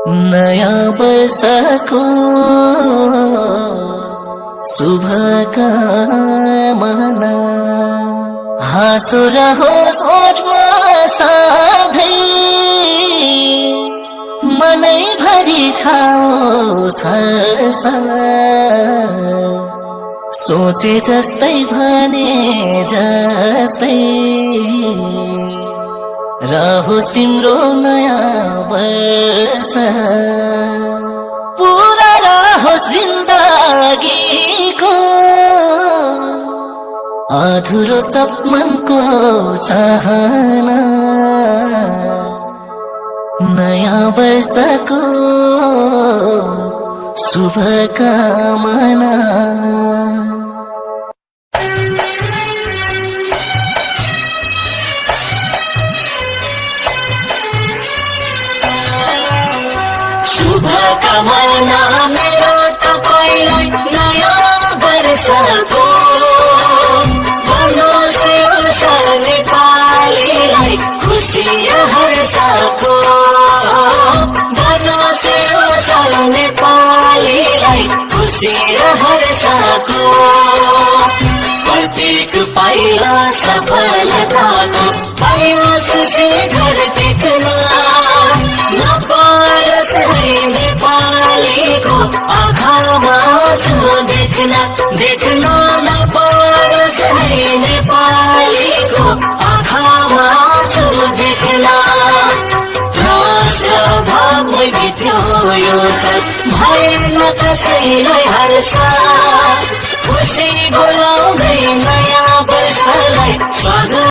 नयाँ वर्षको शुभकामना हाँसो रहोस् ओठमा सधैँ मनैभरि छाओस् हर्ष सोचे जस्तै भने जस्तै रहोस् तिम्रो नयाँ वर्ष पुरा रहोस् जिन्दगीको अधुरो सपनको चाहना नयाँ वर्षको शुभकामना शुभकामना मेरो तपाईलाई नयाँ वर्षको बनोस् वर्ष नेपालीलाई खुसी हर्षको बनोस् वर्ष नेपालीलाई खुसी हर्षको प्रत्येक पाइला सफलताको पाइयोस् शिखर टेक्न नपारोस् नेपालीको आँखामा आँसु देख्न नपारोस् नेपालीको आँखामा आँसु देख्न भागमै बित्यो यो साल भएन कसैलाई हर्ष खुसी बोलाउँदै नयाँ वर्षलाई स्वागत